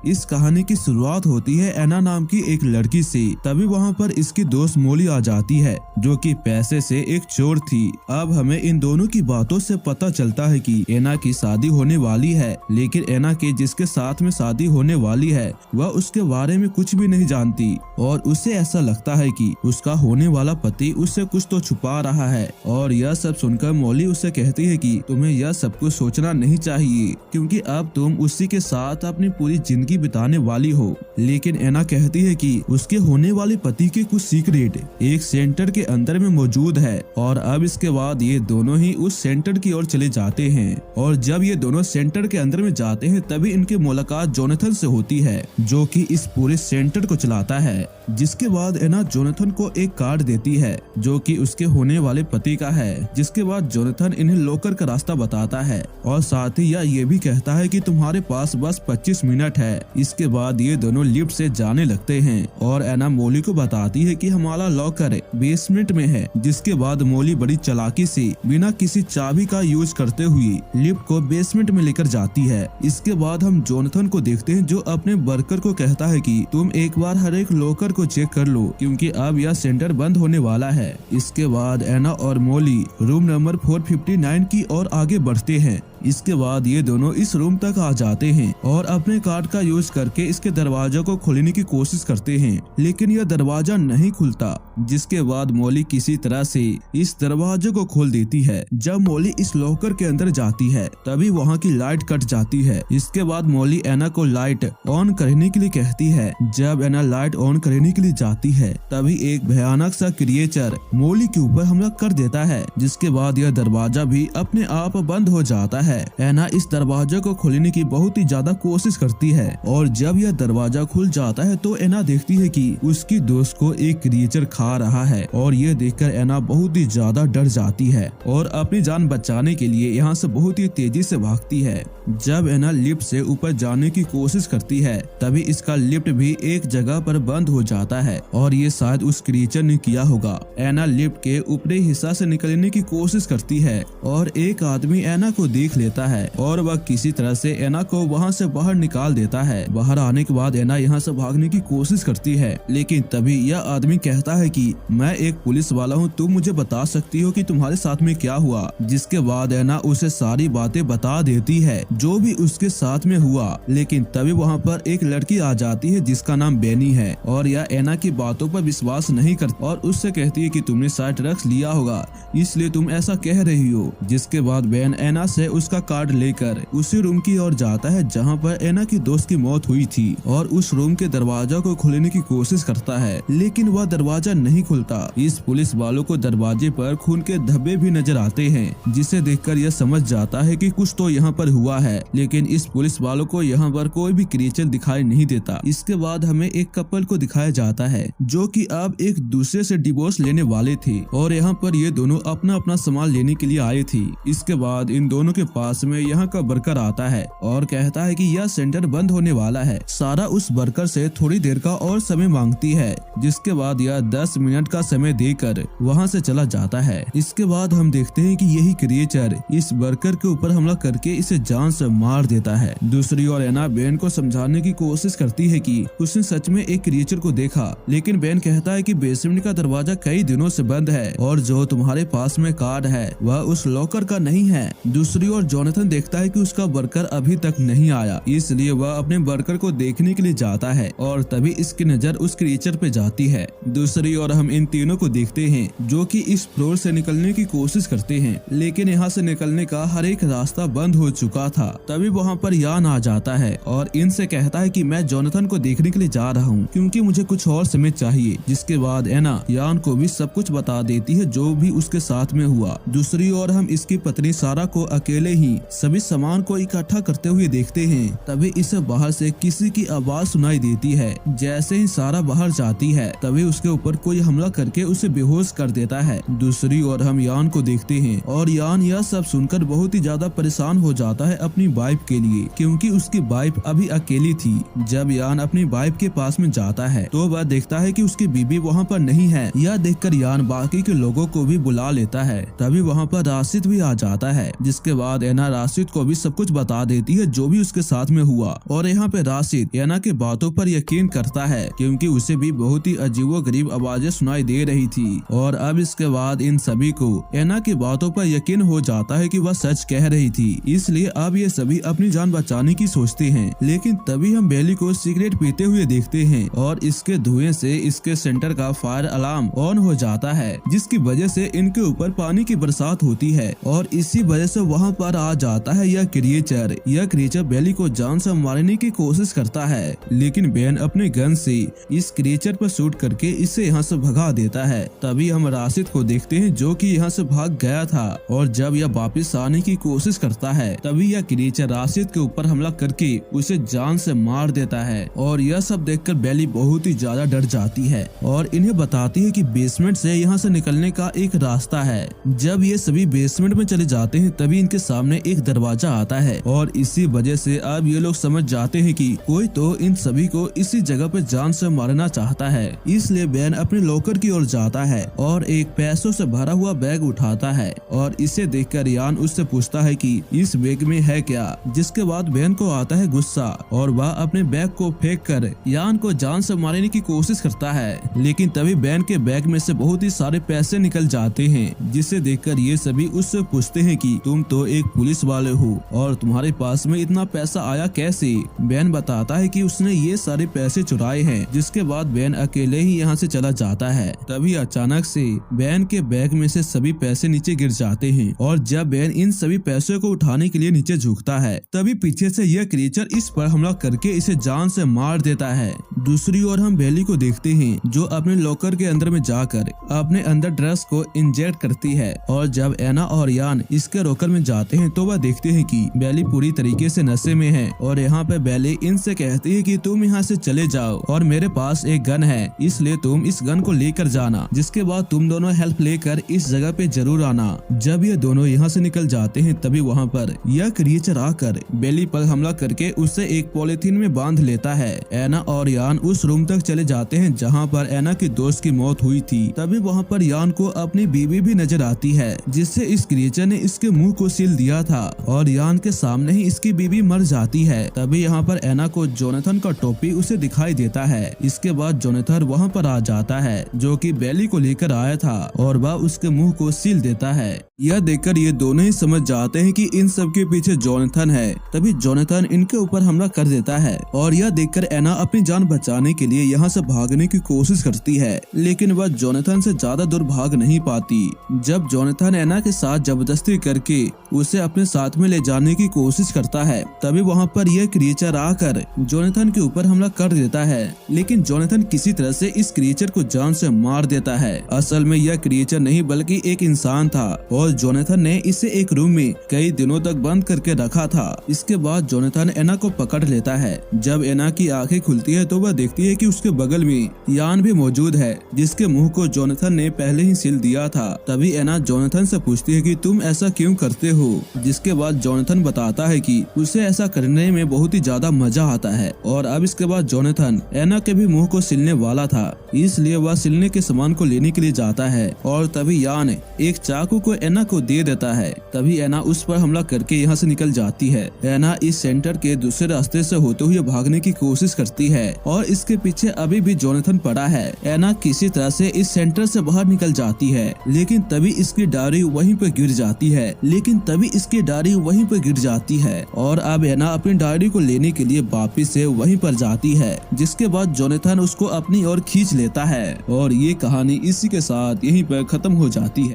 इस कहानी की शुरुआत होती है एना नाम की एक लड़की से। तभी वहाँ पर इसकी दोस्त मोली आ जाती है जो कि पैसे से एक चोर थी। अब हमें इन दोनों की बातों से पता चलता है कि एना की शादी होने वाली है, लेकिन एना के जिसके साथ में शादी होने वाली है वह उसके बारे में कुछ भी नहीं जानती और उसे ऐसा लगता है कि उसका होने वाला पति उससे कुछ तो छुपा रहा है। और यह सब सुनकर मोली उसे कहती है कि तुम्हें यह सब कुछ सोचना नहीं चाहिए क्योंकि अब तुम उसी के साथ अपनी पूरी जिंदगी बिताने वाली हो। लेकिन एना कहती है कि उसके होने वाले पति के कुछ सीक्रेट एक सेंटर के अंदर में मौजूद है और अब इसके बाद ये दोनों ही उस सेंटर की ओर चले जाते हैं। और जब ये दोनों सेंटर के अंदर में जाते हैं तभी इनकी मुलाकात जोनाथन से होती है जो कि इस पूरे सेंटर को चलाता है। जिसके बाद एना जोनाथन को एक कार्ड देती है जो कि उसके होने वाले पति का है। जिसके बाद जोनाथन इन्हें लॉकर का रास्ता बताता है और साथ ही यह ये भी कहता है कि तुम्हारे पास बस 25 मिनट है। इसके बाद ये दोनों लिफ्ट से जाने लगते हैं और एना मोली को बताती है कि हमारा लॉकर बेसमेंट में है। जिसके बाद मोली बड़ी चालाकी से बिना किसी चाबी का यूज करते हुए लिफ्ट को बेसमेंट में लेकर जाती है। इसके बाद हम जोनाथन को देखते हैं जो अपने वर्कर को कहता है कि तुम एक बार हर एक लॉकर को चेक कर लो क्योंकि अब यह सेंटर बंद होने वाला है। इसके बाद एना और मोली रूम नंबर 459 की ओर आगे बढ़ते हैं। इसके बाद ये दोनों इस रूम तक आ जाते हैं और अपने कार्ड का यूज करके इसके दरवाजे को खोलने की कोशिश करते हैं, लेकिन यह दरवाजा नहीं खुलता। जिसके बाद मोली किसी तरह से इस दरवाजे को खोल देती है। जब मोली इस लॉकर के अंदर जाती है तभी वहाँ की लाइट कट जाती है। इसके बाद मोली एना को लाइट ऑन करने के लिए कहती है। जब एना लाइट ऑन करने के लिए जाती है तभी एक भयानक सा क्रिएचर मोली के ऊपर हमला कर देता है। जिसके बाद यह दरवाजा भी अपने आप बंद हो जाता है। एना इस दरवाजे को खोलने की बहुत ही ज्यादा कोशिश करती है और जब यह दरवाजा खुल जाता है तो एना देखती है कि उसकी दोस्त को एक क्रिएचर खा रहा है और ये देखकर एना बहुत ही ज्यादा डर जाती है और अपनी जान बचाने के लिए यहाँ से बहुत ही तेजी से भागती है। जब एना लिफ्ट से ऊपर जाने की कोशिश करती है तभी इसका लिफ्ट भी एक जगह पर बंद हो जाता है और ये शायद उस क्रिएचर ने किया होगा। एना लिफ्ट के ऊपरी हिस्सा से निकलने की कोशिश करती है और एक आदमी एना को देख लेता है और वह किसी तरह से एना को वहाँ से बाहर निकाल देता है। बाहर आने के बाद एना यहाँ से भागने की कोशिश करती है, लेकिन तभी यह आदमी कहता है कि मैं एक पुलिस वाला हूँ, तुम मुझे बता सकती हो कि तुम्हारे साथ में क्या हुआ। जिसके बाद एना उसे सारी बातें बता देती है जो भी उसके साथ में हुआ। लेकिन तभी वहाँ पर एक लड़की आ जाती है जिसका नाम बेनी है और यह एना की बातों पर विश्वास नहीं करती और उससे कहती है कि तुमने शायद ड्रग्स लिया होगा इसलिए तुम ऐसा कह रही हो। जिसके बाद बेन एना से उसका कार्ड लेकर उसी रूम की ओर जाता है जहाँ पर एना की दोस्त की मौत हुई थी और उस रूम के दरवाजा को खोलने की कोशिश करता है, लेकिन वह दरवाजा नहीं खुलता। इस पुलिस वालों को दरवाजे पर खून के धब्बे भी नजर आते हैं जिसे देखकर यह समझ जाता है कि कुछ तो यहाँ पर हुआ है, लेकिन इस पुलिस वालों को यहाँ पर कोई भी क्रिएचर दिखाई नहीं देता। इसके बाद हमें एक कपल को दिखाया जाता है जो कि अब एक दूसरे से डिवोर्स लेने वाले थे और यहाँ पर ये दोनों अपना अपना सामान लेने के लिए आए थे। इसके बाद इन दोनों के पास में यहाँ का वर्कर आता है और कहता है कि यह सेंटर बंद होने वाला है। सारा उस वर्कर से थोड़ी देर का और समय मांगती है, जिसके बाद यह 10 मिनट का समय देकर वहाँ से चला जाता है। इसके बाद हम देखते हैं कि यही क्रिएचर इस वर्कर के ऊपर हमला करके इसे जान से मार देता है। दूसरी ओर एना बेन को समझाने की कोशिश करती है कि उसने सच में एक क्रिएचर को देखा, लेकिन बेन कहता है कि बेसमेंट का दरवाजा कई दिनों से बंद है और जो तुम्हारे पास में कार्ड है वह उस लॉकर का नहीं है। दूसरी ओर जोनाथन देखता है कि उसका वर्कर अभी तक नहीं आया, इसलिए वह अपने वर्कर को देखने के लिए जाता है और तभी इसकी नजर उस क्रिएचर पे जाती है। दूसरी ओर हम इन तीनों को देखते हैं जो कि इस फ्लोर से निकलने की कोशिश करते हैं, लेकिन यहाँ से निकलने का हर एक रास्ता बंद हो चुका था। तभी वहाँ पर यान आ जाता है और इनसे कहता है कि मैं जोनाथन को देखने के लिए जा रहा हूँ क्योंकि मुझे कुछ और समय चाहिए। जिसके बाद एना यान को भी सब कुछ बता देती है जो भी उसके साथ में हुआ। दूसरी ओर हम इसकी पत्नी सारा को अकेले ही सभी सामान को इकट्ठा करते हुए देखते हैं। तभी इसे बाहर से किसी की आवाज सुनाई देती है। जैसे ही सारा बाहर जाती है तभी उसके ऊपर कोई हमला करके उसे बेहोश कर देता है। दूसरी ओर हम यान को देखते हैं और यान यह सब सुनकर बहुत ही ज्यादा परेशान हो जाता है अपनी वाइफ के लिए, क्योंकि उसकी वाइफ अभी अकेली थी। जब यान अपनी वाइफ के पास में जाता है तो वह देखता है कि उसकी बीबी वहाँ पर नहीं है। यह देखकर यान बाकी के लोगों को भी बुला लेता है। तभी वहाँ पर राशिद भी आ जाता है, जिसके बाद एना राशिद को भी सब कुछ बता देती है जो भी उसके साथ में हुआ। और यहाँ पे राशिद एना के बातों पर यकीन करता है, क्योंकि उसे भी बहुत ही अजीबोगरीब आवाजें सुनाई दे रही थी। और अब इसके बाद इन सभी को एना की बातों पर यकीन हो जाता है कि वह सच कह रही थी, इसलिए अब ये सभी अपनी जान बचाने की सोचते हैं। लेकिन तभी हम बेली को सिगरेट पीते हुए देखते हैं और इसके धुएं से इसके सेंटर का फायर अलार्म ऑन हो जाता है, जिसकी वजह से इनके ऊपर पानी की बरसात होती है। और इसी वजह से वहाँ पर आ जाता है यह क्रिएचर बेली को जान से मारने की कोशिश करता है, लेकिन बेन अपने गन से इस क्रिएचर पर शूट करके इसे यहाँ से भगा देता है। तभी हम राशिद को देखते हैं जो कि यहाँ से भाग गया था, और जब यह वापस आने की कोशिश करता है तभी यह क्रिएचर राशिद के ऊपर हमला करके उसे जान से मार देता है। और यह सब देखकर बेली बहुत ही ज्यादा डर जाती है और इन्हें बताती है कि बेसमेंट से यहाँ से निकलने का एक रास्ता है। जब ये सभी बेसमेंट में चले जाते हैं तभी इनके सामने एक दरवाजा आता है, और इसी वजह से अब ये लोग समझ जाते हैं कि कोई तो इन सभी को इसी जगह पे जान से मारना चाहता है। इसलिए बेन अपने लॉकर की ओर जाता है और एक पैसों से भरा हुआ बैग उठाता है, और इसे देखकर यान उससे पूछता है कि इस बैग में है क्या। जिसके बाद बेन को आता है गुस्सा और वह अपने बैग को फेंक कर यान को जान से मारने की कोशिश करता है। लेकिन तभी बेन के बैग में से बहुत ही सारे पैसे निकल जाते हैं, जिसे देखकर ये सभी उससे पूछते हैं कि तुम तो एक पुलिस वाले हो और तुम्हारे पास में इतना पैसा आया कैसे। बेन बताता है कि उसने ये सारे पैसे चुराए हैं। जिसके बाद बेन अकेले ही यहाँ से चला जाता है। तभी अचानक से बेन के बैग में से सभी पैसे नीचे गिर जाते हैं, और जब बेन इन सभी पैसों को उठाने के लिए नीचे झुकता है तभी पीछे से यह क्रिएचर इस पर हमला करके इसे जान से मार देता है। दूसरी ओर हम बेली को देखते हैं जो अपने लॉकर के अंदर में जाकर अपने अंदर ड्रग्स को इंजेक्ट करती है, और जब एना और यान इसके लॉकर में जाते हैं तो वह देखते हैं कि बेली पूरी तरीके से नशे में है। और यहाँ पे बेली इनसे कहती है कि तुम यहाँ से चले जाओ और मेरे पास एक गन है, इसलिए तुम इस गन को लेकर जाना। जिसके बाद तुम दोनों हेल्प लेकर इस जगह पे जरूर आना। जब ये दोनों यहाँ से निकल जाते हैं तभी वहाँ पर यह क्रिएचर आकर बेली पर हमला करके उसे एक पॉलिथीन में बांध लेता है। एना और यान उस रूम तक चले जाते हैं जहाँ पर एना की दोस्त की मौत हुई थी। तभी वहाँ पर यान को अपनी बीवी भी नजर आती है, जिससे इस क्रिएचर ने इसके मुंह को सील दिया था, और यान के सामने ही इसकी बीवी मर जाती है। तभी यहाँ पर एना को जोनाथन का टोपी उसे दिखाई देता है। इसके बाद जोनाथन वहाँ पर आ जाता है जो कि बेली को लेकर आया था, और वह उसके मुंह को सील देता है। यह देखकर ये दोनों ही समझ जाते हैं कि इन सब के पीछे जोनाथन है। तभी जोनाथन इनके ऊपर हमला कर देता है, और यह देखकर एना अपनी जान बचाने के लिए यहाँ से भागने की कोशिश करती है, लेकिन वह जोनाथन से ज्यादा दूर भाग नहीं पाती। जब जोनाथन एना के साथ जबरदस्ती करके उसे अपने साथ में ले जाने की कोशिश करता है तभी वहाँ पर यह क्रिएचर आकर जोनाथन के ऊपर हमला कर देता है, लेकिन जोनाथन किसी तरह से इस क्रिएचर को जान से मार देता है। असल में यह क्रिएचर नहीं बल्कि एक इंसान था, और जोनाथन ने इसे एक रूम में कई दिनों तक बंद करके रखा था। इसके बाद जोनाथन एना को पकड़ लेता है। जब एना की आंखें खुलती है तो वह देखती है कि उसके बगल में यान भी मौजूद है, जिसके मुंह को जोनाथन ने पहले ही सील दिया था। तभी एना जोनाथन से पूछती है कि तुम ऐसा क्यों करते हो। जिसके बाद जोनाथन बताता है कि उसे ऐसा करने में बहुत ही ज्यादा मजा आता है, और अब इसके बाद जोनाथन एना के भी मुंह को सिलने वाला था, इसलिए वह सिलने के सामान को लेने के लिए जाता है, और तभी यान एक चाकू को एना को दे देता है। तभी एना उस पर हमला करके यहाँ से निकल जाती है। एना इस सेंटर के दूसरे रास्ते से होते हुए भागने की कोशिश करती है, और इसके पीछे अभी भी जोनाथन पड़ा है। एना किसी तरह से इस सेंटर से बाहर निकल जाती है, लेकिन तभी इसकी डायरी वहीं पर गिर जाती है, और अब एना अपनी डायरी को लेने के लिए वापिस से वहीं पर जाती है। जिसके बाद जोनाथन उसको अपनी ओर खींच लेता है, और ये कहानी इसी के साथ यहीं पर खत्म हो जाती है।